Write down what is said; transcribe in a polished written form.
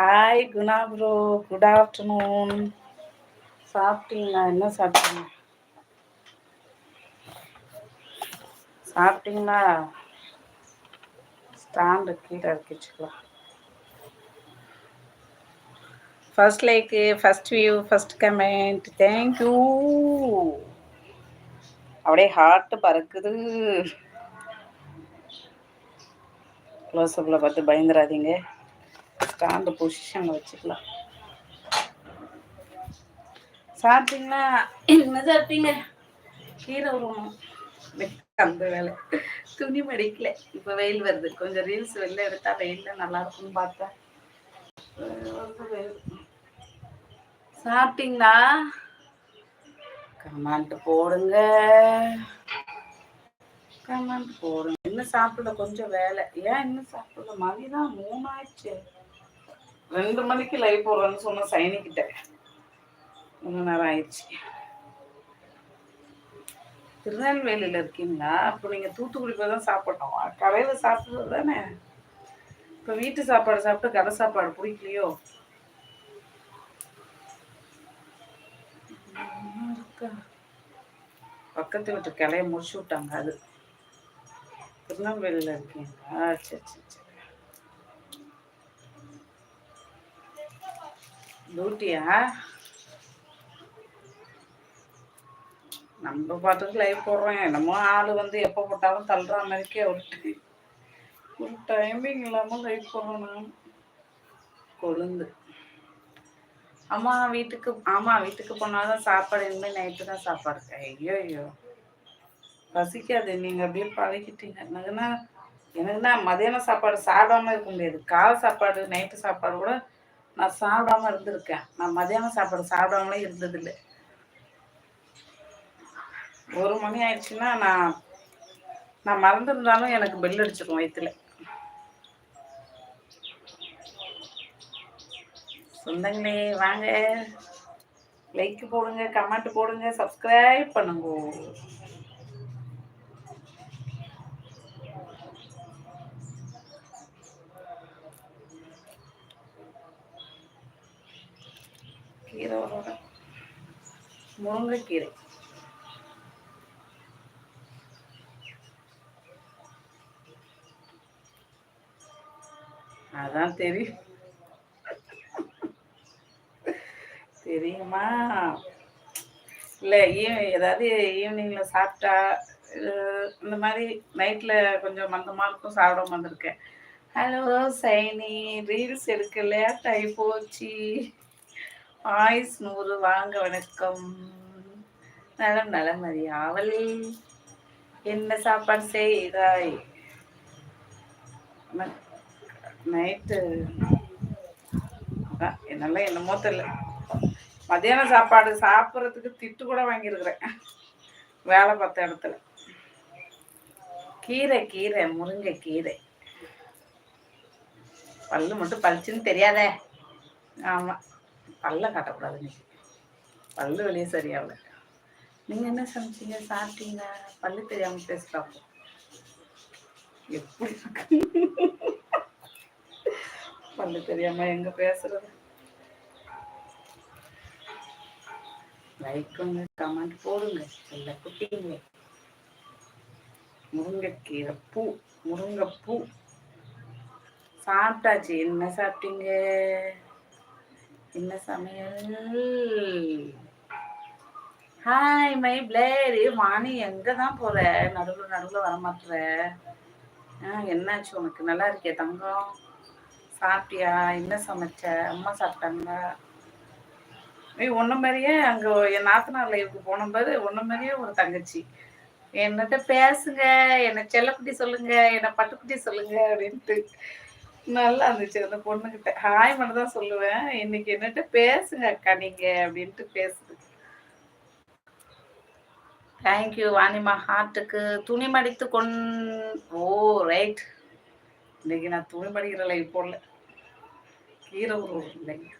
Hi Guna bro, good afternoon. சாப்பிட்டீங்களா? என்ன சாப்பிட்டீங்க? சாப்பிட்டீங்களா? ஸ்டாண்டு கீழே இறக்கிச்சுக்கலாம். First like, first view, first comment, thank you. அப்படியே ஹார்ட் பறக்குது. க்ளோஸ்அப்பில் பார்த்து பயந்துடாதீங்க. ஸ்டாண்டு பொசிஷனில் வச்சுக்கலாம். சாப்பிட்டீங்களா? என்ன சாப்பிட்டீங்க? கீரை உருவணும் அந்த வேலை. துணி மடிக்கல. இப்போ வெயில் வருது, கொஞ்சம் ரீல்ஸ் வெளில எடுத்தா வெயிலில் நல்லா இருக்கும்னு பார்த்தேன். சாப்பிட்டீங்களா? கமெண்ட் போடுங்க, கமெண்ட் போடுங்க. இன்னும் சாப்பிடல, கொஞ்சம் வேலை. ஏன் இன்னும் சாப்பிடல? மணி தான் 3 ஆயிடுச்சு. 2 மணிக்கு லைவ் போடுறேன்னு சொன்ன சைனிக்கிட்ட. இன்னும் நேரம் ஆயிடுச்சு. திருநெல்வேலியில் இருக்கீங்களா? அப்போ நீங்கள் தூத்துக்குடி போய் தான் சாப்பிட்டோம். கடையில் சாப்பிட்றது தானே. இப்போ வீட்டு சாப்பாடு சாப்பிட்டு கடை சாப்பாடு பிடிக்கலையோ? பக்கத்து வீட்டு கிளைய முடிச்சு விட்டாங்க. அது திருநெல்வேலியில் இருக்கீங்களா? சரி சரி சரி. டியூட்டியா? நம்ம பாட்டுக்கு லைவ் போடுறோம். என்னமோ ஆள் வந்து எப்போ போட்டாலும் தள்ளுற மாதிரிக்கே ஒரு டைமிங் இல்லாமல் லைவ் போடுறோம். நான் கொழுந்து அம்மா வீட்டுக்கு, ஆமாம் வீட்டுக்கு போனாலும் சாப்பாடு இனிமேல் நைட்டு தான் சாப்பாடு. ஐயோ ஐயோ, பசிக்காது. நீங்கள் அப்படியே பழகிட்டீங்க. எனக்குன்னா மதியானம் சாப்பாடு சாப்பிடாம இருக்க முடியாது. காலை சாப்பாடு நைட்டு சாப்பாடு கூட நான் சாப்பிடாம இருந்திருக்கேன். நான் மதியானம் சாப்பாடு சாப்பிடாமலே இருந்ததில்லை. 1 மணி ஆயிடுச்சுன்னா நான் மறந்துருந்தாலும் எனக்கு பெல் அடிச்சிடும் வயிற்றுல. சொந்தங்களே வாங்க, லைக் போடுங்க, கமெண்ட் போடுங்க, சப்ஸ்கிரைப் பண்ணுங்க. கீரை வரோட முருங்கைக்கீரை. அதான் தெரியுமா? இல்லை ஏதாவது ஈவினிங்கில் சாப்பிட்டா இந்த மாதிரி நைட்டில் கொஞ்சம் மந்தமாக இருக்கும், சாப்பிடாம வந்திருக்கேன். ஹலோ சைனி, ரீல்ஸ் எடுக்க லேட் ஆகி போச்சு. ஆயுஸ் 100 வாங்க, வணக்கம். நலம் நலம் அறியாவல். என்ன சாப்பாடு செய்தாய் நைட்டு? என்னால் என்னமோ தெரியல. மதியான சாப்பாடு சாப்பிட்றதுக்கு திட்டு கூட வாங்கியிருக்கிறேன் வேலை பார்த்த இடத்துல. கீரை முருங்கை கீரை. பல்லு மட்டும் பளிச்சுன்னு தெரியாதே. ஆமாம், பல்ல காட்டக்கூடாது. இன்னைக்கு பல்லு வெளியே சரியாகல. நீங்கள் என்ன சமைச்சீங்க? சாப்பிட்டீங்களா? பல்லு தெரியாமல் பேசுகிறாப்போ எப்படி பல்லு தெரியாம எங்க பேசுறது? லைக் பண்ணுங்க, கமெண்ட் போடுங்க, செல்ல குட்டிங்க. முருங்கைக்கீரை பூ, முருங்கைப்பூ சாப்பிட்டாச்சு. என்ன சாப்பிட்டீங்க? என்ன சமையல்? Hi my blade. வாணி எங்கே தான் போகிற? நடுவில் வரமாட்டுற. என்னாச்சு உனக்கு? நல்லா இருக்கியா தங்கம்? சாப்பிட்டியா? என்ன சமைச்ச? அம்மா சாப்பிட்டாங்களா? ஒன்று மாதிரியே அங்கே என் நாத்தனார் லைவுக்கு போனபோது ஒன்று மாதிரியே ஒரு தங்கச்சி என்னட்ட பேசுங்க, என்னை செல்லக்குட்டி சொல்லுங்க, என்னை பட்டுக்குட்டி சொல்லுங்க அப்படின்ட்டு நல்லா இருந்துச்சு. அந்த பொண்ணுகிட்ட ஹாய் மட்டும் தான் சொல்லுவேன். இன்னைக்கு என்னட்ட பேசுங்க அக்கா நீங்க அப்படின்ட்டு பேசுது. தேங்க்யூ வாணிமா ஹார்ட்டுக்கு. துணி மடித்து ஓ ரைட். இன்னைக்கு நான் துணி மடிக்கிற லைவ் போடல, கீரை உருவம் இல்லைங்க.